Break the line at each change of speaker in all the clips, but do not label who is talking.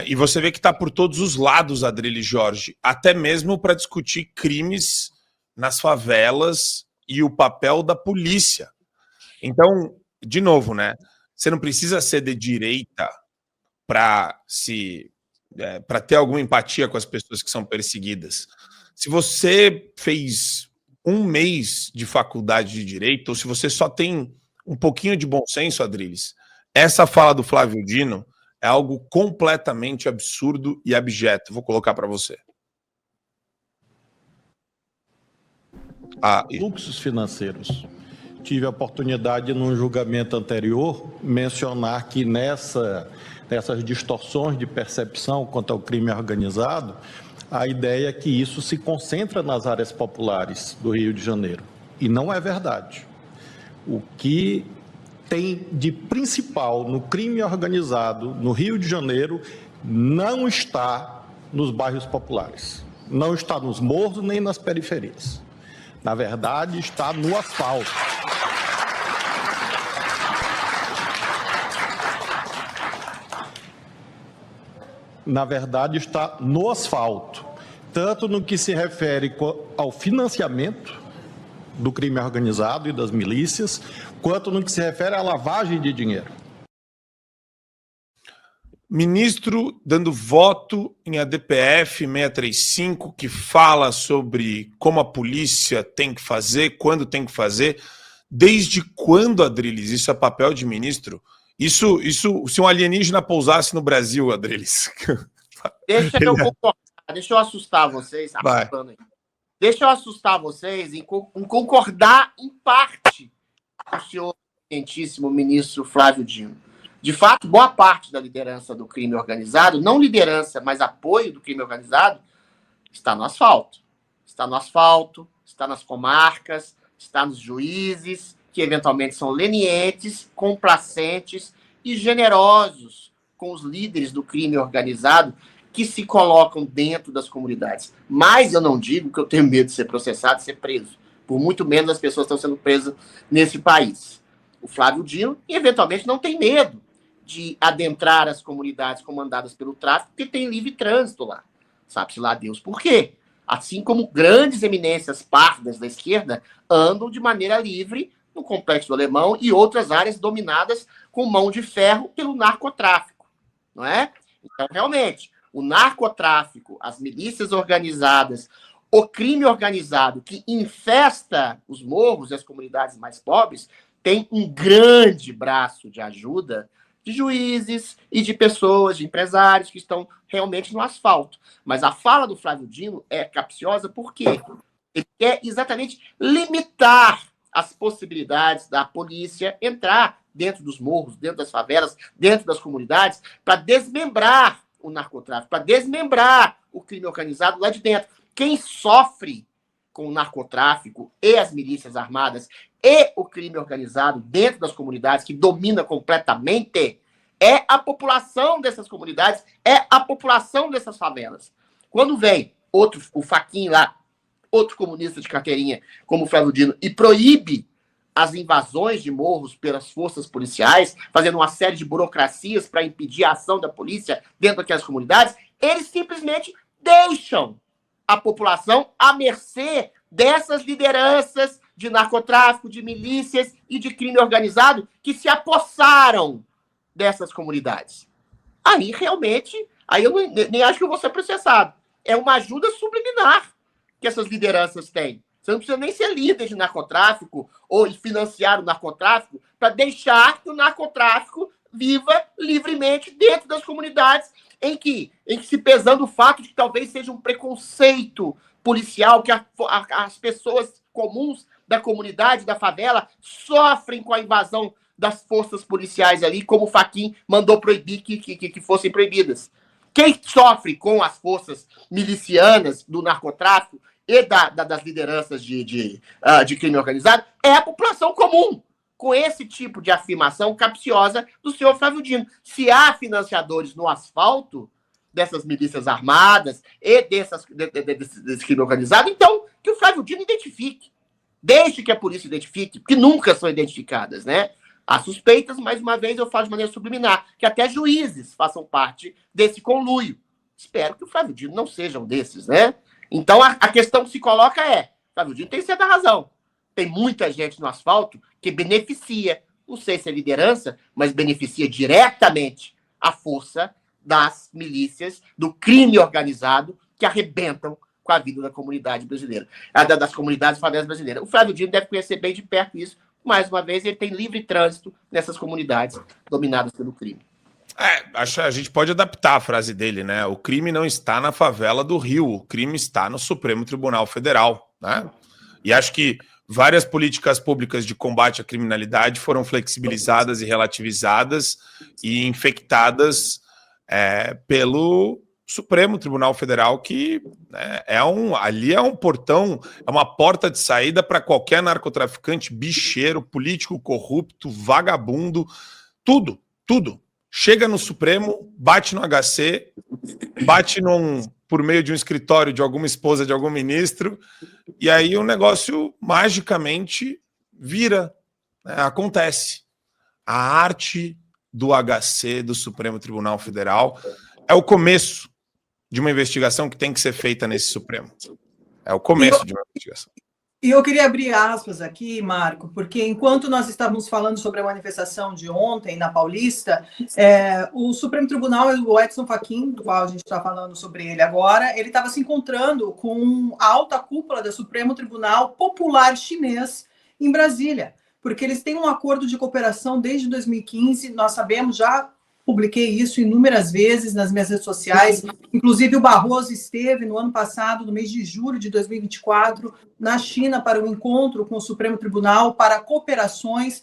E você vê que está por todos os lados, Adrilles Jorge, até mesmo para discutir crimes nas favelas e o papel da polícia. Então, de novo, né? Você não precisa ser de direita para ter alguma empatia com as pessoas que são perseguidas. Se você fez um mês de faculdade de direito, ou se você só tem um pouquinho de bom senso, Adrilles, essa fala do Flávio Dino é algo completamente absurdo e abjeto. Vou colocar para você.
Fluxos financeiros. Tive a oportunidade, num julgamento anterior, mencionar que nessas distorções de percepção quanto ao crime organizado, a ideia é que isso se concentra nas áreas populares do Rio de Janeiro. E não é verdade. O que tem de principal no crime organizado no Rio de Janeiro não está nos bairros populares, não está nos morros nem nas periferias. Na verdade, está no asfalto. Na verdade, está no asfalto, tanto no que se refere ao financiamento do crime organizado e das milícias, quanto no que se refere à lavagem de dinheiro.
Ministro dando voto em ADPF 635, que fala sobre como a polícia tem que fazer, quando tem que fazer. Desde quando, Adrilles, isso é papel de ministro? Isso, se um alienígena pousasse no Brasil, Adrilles.
Deixa eu concordar, deixa eu assustar vocês.
Vai.
Deixa eu assustar vocês em concordar em parte com o senhor excelentíssimo ministro Flávio Dino. De fato, boa parte da liderança do crime organizado, não liderança, mas apoio do crime organizado, está no asfalto. Está no asfalto, está nas comarcas, está nos juízes, que eventualmente são lenientes, complacentes e generosos com os líderes do crime organizado que se colocam dentro das comunidades. Mas eu não digo que eu tenho medo de ser processado e ser preso. Por muito menos as pessoas estão sendo presas nesse país. O Flávio Dino, eventualmente, não tem medo de adentrar as comunidades comandadas pelo tráfico, porque tem livre trânsito lá. Sabe-se lá Deus por quê? Assim como grandes eminências pardas da esquerda andam de maneira livre no Complexo do Alemão e outras áreas dominadas com mão de ferro pelo narcotráfico, não é? Então, realmente, o narcotráfico, as milícias organizadas, o crime organizado que infesta os morros e as comunidades mais pobres tem um grande braço de ajuda de juízes e de pessoas, de empresários que estão realmente no asfalto. Mas a fala do Flávio Dino é capciosa porque ele quer exatamente limitar as possibilidades da polícia entrar dentro dos morros, dentro das favelas, dentro das comunidades, para desmembrar o narcotráfico, para desmembrar o crime organizado lá de dentro. Quem sofre com o narcotráfico e as milícias armadas e o crime organizado dentro das comunidades, que domina completamente, é a população dessas comunidades, é a população dessas favelas. Quando vem o Fachin lá, outro comunista de carteirinha, como o Flávio Dino, e proíbe as invasões de morros pelas forças policiais, fazendo uma série de burocracias para impedir a ação da polícia dentro daquelas comunidades, eles simplesmente deixam a população à mercê dessas lideranças de narcotráfico, de milícias e de crime organizado que se apossaram dessas comunidades. Aí, realmente, aí eu nem acho que eu vou ser processado. É uma ajuda subliminar que essas lideranças têm. Você não precisa nem ser líder de narcotráfico ou financiar o narcotráfico para deixar que o narcotráfico viva livremente dentro das comunidades em que se pesando o fato de que talvez seja um preconceito policial, que as pessoas comuns da comunidade, da favela, sofrem com a invasão das forças policiais ali, como o Fachin mandou proibir que fossem proibidas. Quem sofre com as forças milicianas do narcotráfico e das lideranças de crime organizado é a população comum, com esse tipo de afirmação capciosa do senhor Flávio Dino. Se há financiadores no asfalto dessas milícias armadas e desse crime organizado, então que o Flávio Dino identifique. Deixe que a polícia identifique, porque nunca são identificadas, né? Há suspeitas, mais uma vez eu falo de maneira subliminar, que até juízes façam parte desse conluio. Espero que o Flávio Dino não seja um desses, né? Então a questão que se coloca é, Flávio Dino tem certa razão. Tem muita gente no asfalto que beneficia, não sei se é liderança, mas beneficia diretamente a força das milícias, do crime organizado, que arrebentam com a vida da comunidade brasileira, das comunidades favelas brasileiras. O Flávio Dino deve conhecer bem de perto isso. Mais uma vez, ele tem livre trânsito nessas comunidades dominadas pelo crime.
Acho que a gente pode adaptar a frase dele, né? O crime não está na favela do Rio, o crime está no Supremo Tribunal Federal, né? E acho que várias políticas públicas de combate à criminalidade foram flexibilizadas e relativizadas e infectadas pelo Supremo Tribunal Federal, que ali é um portão, é uma porta de saída para qualquer narcotraficante, bicheiro, político corrupto, vagabundo, tudo. Chega no Supremo, bate no HC, bate por meio de um escritório de alguma esposa de algum ministro, e aí o negócio magicamente vira, né? Acontece. A arte do HC, do Supremo Tribunal Federal, é o começo de uma investigação que tem que ser feita nesse Supremo. É o começo de uma investigação.
E eu queria abrir aspas aqui, Marco, porque enquanto nós estávamos falando sobre a manifestação de ontem na Paulista, o Supremo Tribunal, o Edson Fachin, do qual a gente está falando sobre ele agora, ele estava se encontrando com a alta cúpula do Supremo Tribunal Popular Chinês em Brasília, porque eles têm um acordo de cooperação desde 2015, nós sabemos, já publiquei isso inúmeras vezes nas minhas redes sociais, inclusive o Barroso esteve no ano passado, no mês de julho de 2024, na China para um encontro com o Supremo Tribunal para cooperações,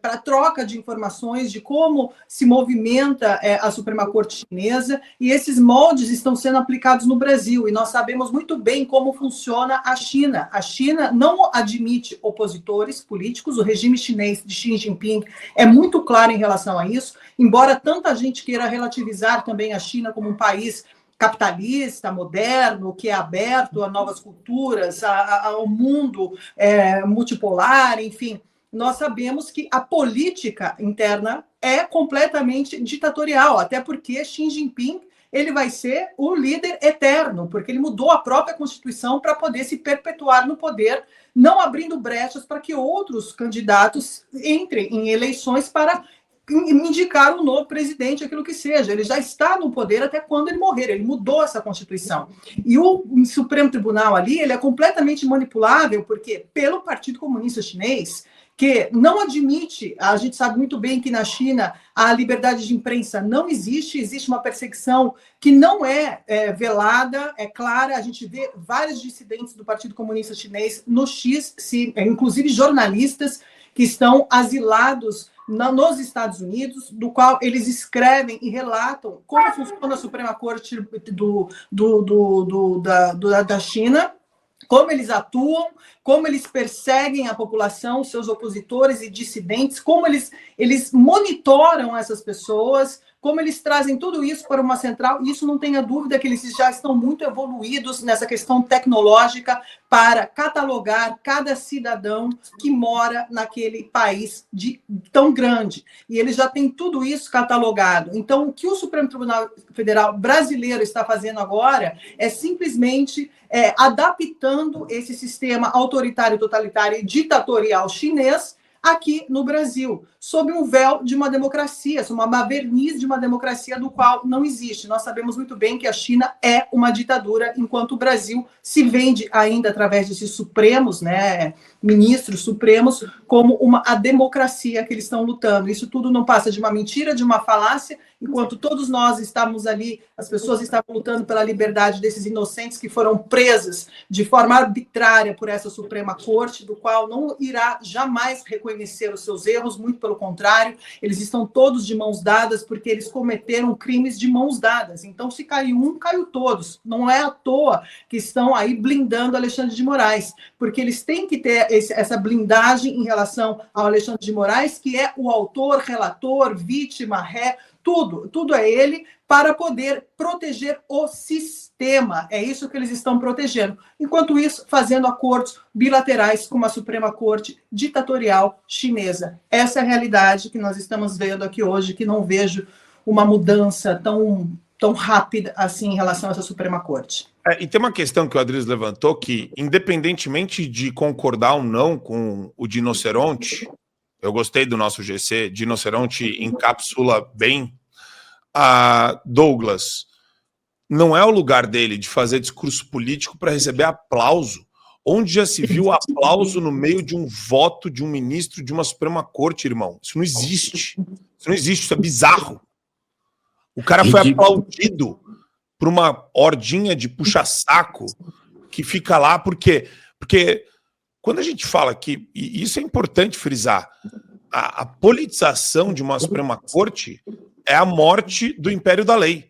para troca de informações de como se movimenta a Suprema Corte Chinesa, e esses moldes estão sendo aplicados no Brasil, e nós sabemos muito bem como funciona a China. A China não admite opositores políticos, o regime chinês de Xi Jinping é muito claro em relação a isso, embora tanta gente queira relativizar também a China como um país capitalista, moderno, que é aberto a novas culturas, ao mundo multipolar, enfim, nós sabemos que a política interna é completamente ditatorial, até porque Xi Jinping ele vai ser o líder eterno, porque ele mudou a própria Constituição para poder se perpetuar no poder, não abrindo brechas para que outros candidatos entrem em eleições para indicar um novo presidente, aquilo que seja. Ele já está no poder até quando ele morrer, ele mudou essa Constituição. E o Supremo Tribunal ali, ele é completamente manipulável, porque pelo Partido Comunista Chinês, que não admite, a gente sabe muito bem que na China a liberdade de imprensa não existe, existe uma perseguição que não é velada, é clara, a gente vê vários dissidentes do Partido Comunista Chinês no X, inclusive jornalistas que estão asilados nos Estados Unidos, do qual eles escrevem e relatam como funciona a Suprema Corte da China, como eles atuam, como eles perseguem a população, seus opositores e dissidentes, como eles monitoram essas pessoas, como eles trazem tudo isso para uma central. Isso não tenha dúvida que eles já estão muito evoluídos nessa questão tecnológica para catalogar cada cidadão que mora naquele país tão grande. E eles já têm tudo isso catalogado. Então, o que o Supremo Tribunal Federal brasileiro está fazendo agora é simplesmente adaptando esse sistema autoritário, totalitário e ditatorial chinês aqui no Brasil, sob um véu de uma democracia, sob uma verniz de uma democracia do qual não existe. Nós sabemos muito bem que a China é uma ditadura, enquanto o Brasil se vende ainda através desses supremos, né, ministros supremos, como a democracia que eles estão lutando. Isso tudo não passa de uma mentira, de uma falácia, enquanto todos nós estávamos ali, as pessoas estavam lutando pela liberdade desses inocentes que foram presas de forma arbitrária por essa Suprema Corte, do qual não irá jamais reconhecer os seus erros, muito pelo contrário, eles estão todos de mãos dadas porque eles cometeram crimes de mãos dadas. Então, se caiu um, caiu todos. Não é à toa que estão aí blindando Alexandre de Moraes, porque eles têm que ter essa blindagem em relação ao Alexandre de Moraes, que é o autor, relator, vítima, ré, tudo é ele, para poder proteger o sistema. É isso que eles estão protegendo. Enquanto isso, fazendo acordos bilaterais com a Suprema Corte ditatorial chinesa. Essa é a realidade que nós estamos vendo aqui hoje, que não vejo uma mudança tão rápida assim em relação a essa Suprema Corte.
E tem uma questão que o Adriles levantou, que independentemente de concordar ou não com o Dinoceronte, eu gostei do nosso GC, Dinoceronte encapsula bem a Douglas. Não é o lugar dele de fazer discurso político para receber aplauso. Onde já se viu aplauso no meio de um voto de um ministro de uma Suprema Corte, irmão? Isso não existe. Isso não existe, isso é bizarro. O cara foi aplaudido por uma hordinha de puxa-saco que fica lá, porque quando a gente fala que, e isso é importante frisar, a politização de uma Suprema Corte é a morte do império da lei.